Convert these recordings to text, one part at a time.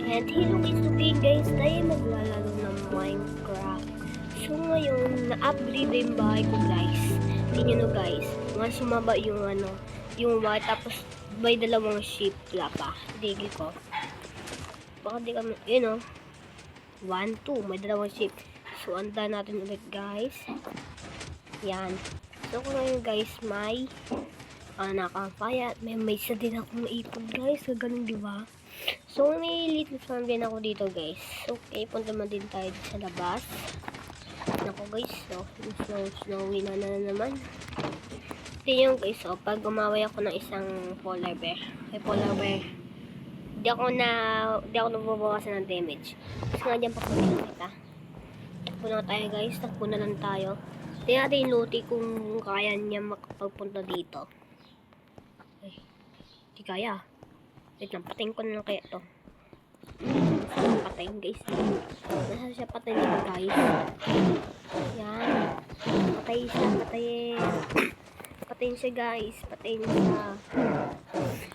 And hello guys, today guys, tayo maglalaro ng Minecraft. So ngayon, na-upgrade yung bahay ko guys. Tingnan nyo guys, once sumaba yung yung white, tapos may dalawang sheep, wala pa. Digi ko. Baka di kami, yun o. 1, 2, may dalawang sheep. So anda natin ulit guys. Yan. So kung ngayon guys, may nakakapaya. May isa din akong naipon guys. So ganun diba? So may little farm din ako dito guys. So okay, punta man din tayo sa labas. Ako guys, so snowy na naman. Ito yung guys, so pag gumaway ako ng isang polar bear. Di ako nababawasan ng damage. Kasi nga dyan papunta kita. Takbo na tayo guys, takbo na lang tayo. Tingnan natin yung loti kung kaya niya makapagpunta dito. Ay, di kaya. Wait lang, patayin ko na lang kaya to. Patayin guys. Nasa siya patayin dito guys. Yan. Patayin siya, patayin. Patayin siya guys. Patayin siya.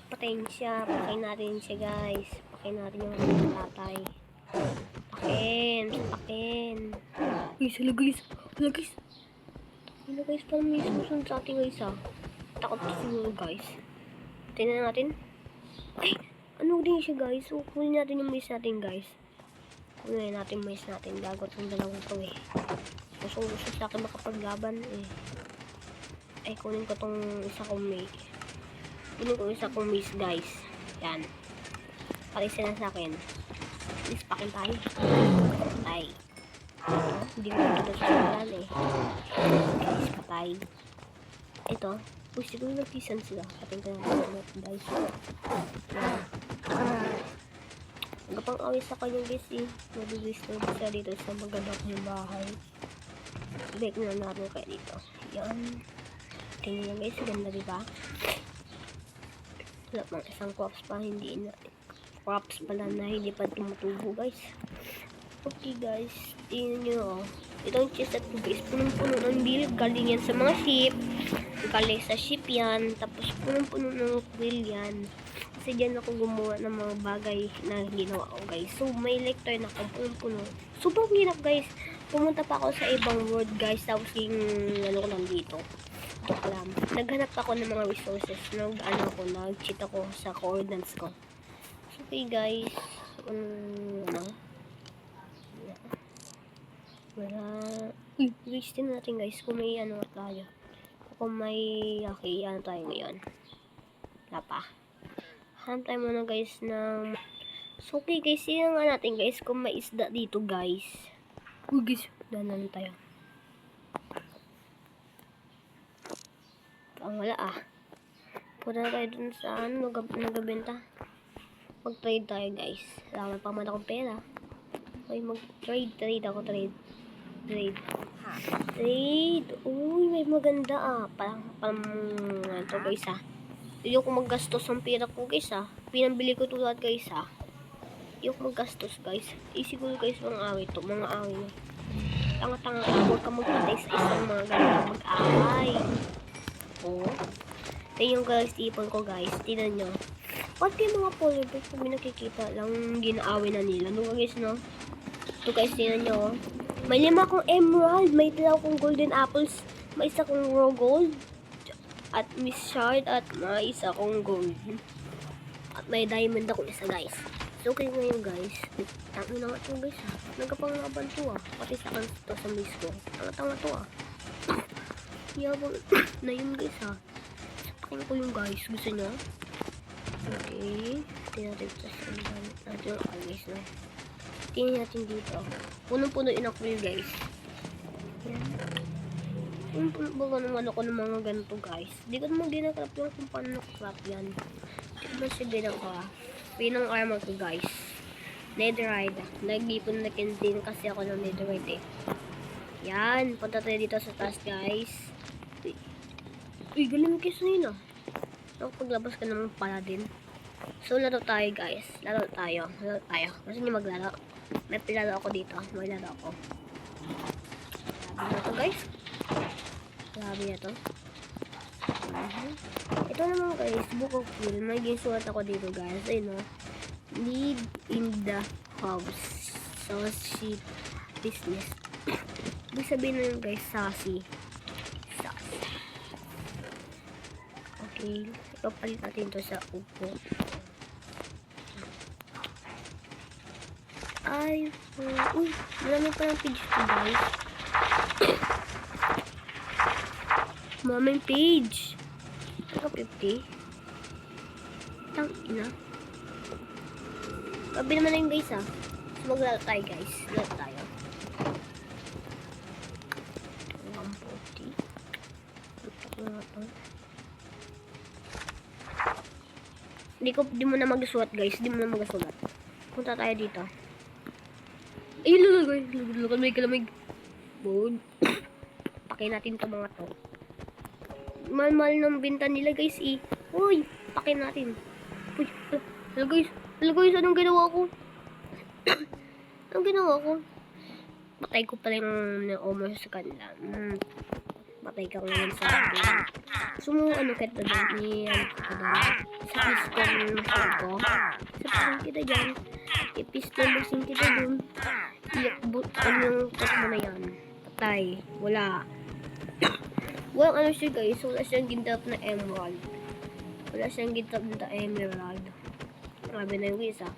Patayin siya. Patayin natin siya guys. Patayin natin yung tatay. Patayin. Patayin. Guys, hala guys. Hala guys. Hala guys, parang may susunod sa ating guys ah. Takot siguro guys. Tingnan natin. Ay, ano din siya guys? So, kunin natin yung mais natin guys. Kunin natin yung mais natin. Gagot ng dalawang to eh. Gusto sa akin makapaglaban eh. Ay, kunin ko tong isa kong mais. Kunin ko isa kong mais guys. Yan. Palisa na sa akin. Please, pakin tayo. Patay. Hindi ko ito sa kalan eh. Guys, patay. Ito. Uy, siguro nagpisan sila. Patin ko na guys. Magapang awis sa kanyang guys eh. Nag-disturb siya dito sa magandang yung bahay. Break na natin kayo dito. Yan. Tingnan lang guys. Ganda diba? Wala pang isang crops pa. Hindi na. Crops pala na hindi pa tumutubo guys. Okay guys. Tingnan nyo oh. Itong chestnut ko guys. Punong-puno ng build. Galing yan sa mga sheep. Galing sa sheep yan. Tapos punong-puno ng quill yan. Kasi dyan ako gumawa ng mga bagay na ginawa ko guys. So may lector na akong punong-puno. Sobrang hirap guys. Pumunta pa ako sa ibang world guys. Tapos yung ano ko lang dito. Ito ko lang. Naghanap ako ng mga resources. Nag-cheat ako sa coordinates ko. So okay guys. Wasting natin guys. Kung may tayo. Kung may tayo ngayon. Wala pa. Hanap tayo muna guys ng... So okay guys, tingnan nga natin guys kung may isda dito guys. Uy guys, danan tayo. Ang wala ah. Punta tayo dun sa nagabenta. Mag-trade tayo guys. Wala pa man akong pera. Okay, mag-trade ako. Trade. Uy, may maganda ah. Parang ito guys ah. Hindi ako maggastos ng pera ko guys ah. Pinambili ko ito lahat guys ah. Hindi ako maggastos guys. Siguro guys mga away to. Mga away na. Tanga-tanga ka. Huwag ka magpatay sa isang mga ganyan mag-away. Oh. Ito yung guys ipon ko guys. Tignan nyo. Ba't kayo mga polar bears kung nakikita lang ginaaway na nila. No guys no. Ito guys tignan nyo. May 5 akong emerald. May 3 akong golden apples. May 1 akong raw gold. At Miss Shard at may 1 akong gold. At may diamond ako isa guys. So okay ngayon guys. Tango na nga ito guys ha. Nagkapanglaban to ah. Pati sa kanto sa miss ko. Tanga-tanga to ah. Yabang na yun guys ha. Sapakin ko yung guys. Gusto nyo? Okay. Tingnan natin ito sa natin yung guys na. Tingnan natin dito. Punong-puno inakwil guys. Yan. Yung baga naman ako ng mga ganito guys. Di ko naman ginakrap lang kung paano nakrap yan. Di ko siya ginagawa. Pinang armor ko guys. Netherite. Nag-ipon na din kasi ako ng netherite eh. Yan. Punta tayo dito sa taas guys. Uy, galing kiss na yun ah. Paglabas ka naman pala din. So laro tayo guys. Laro tayo. Gusto niyo maglaro? May pilaro ako dito. May laro ako. Sabi na to guys. Grabe na to. Ito naman guys, book of quill. May ginsulat ako dito guys. Ayun o. Live in the house. Saucy business. Ibig sabihin na yun guys, sassy. Sassy. Okay, ipapalit natin to sa upo. Ay, uy, marami pa ng page to guys. Maraming page. Ito 50. Tang ina. Gabi naman na yun guys ah. So maglaro tayo guys. Laro tayo. 140. Di mo na magsuot guys. Di mo na magsuot. Punta tayo dito. Ay, lalagay. Lamig. Bold. Pakay natin to mga to. Mahal-mahal ng binta nila guys eh. Uy, pakay natin. Uy, guys. Anong ginawa ko? Anong ginawa ko? Patay ko pala yung na-omor sa kanila. Patay ka ngayon sa akin. So, ano kita dyan? Sa pistol masin ko. Sa parang kita dyan. I-pistol masin kita dun. Iakbot anong cut mo na yan. Patay. Wala. Walang ano siya guys. Wala siyang gintap na emerald. Wala siyang gintap na emerald. Grabe na yung guys ah.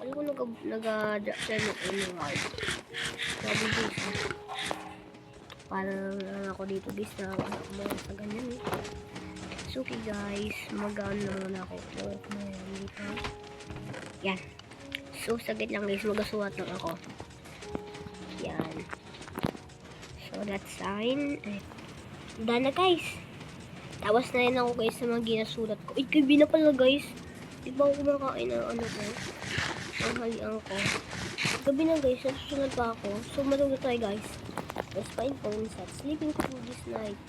Alam ko nag-drop siya ng emerald. Grabe guys ah. Parang ako dito guys na mga sa ganyan eh. So okay guys. Mag-ano naman ako. Dito. Yan. So saglit lang guys. Magasuwat lang ako. Yan. So that's sign. Done na guys. Tapos na rin ako guys sa mga ginasulat ko. Ay, gabi na pala guys. Di ba ako kumakain ng ano ko? Ang halian ko. Gabi na guys. Nasusunod pa ako. So matulog tayo guys. Let's find phones at sleeping for this night.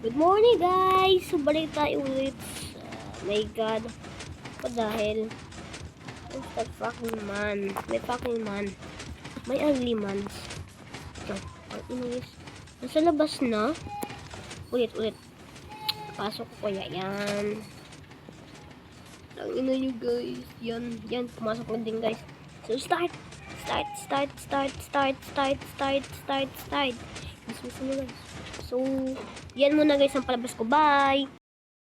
Good morning guys. So balik tayo ulit. My god. What the hell? What's that fucking man? May fucking man. May ugly man. Ito. Ang inis. Nasa labas na. Ulit. Pasok ko kaya yan. Ang ina nyo guys. Yan. Pumasok na din guys. So start. Dismiss na guys. So yan muna guys ang palabas ko. Bye!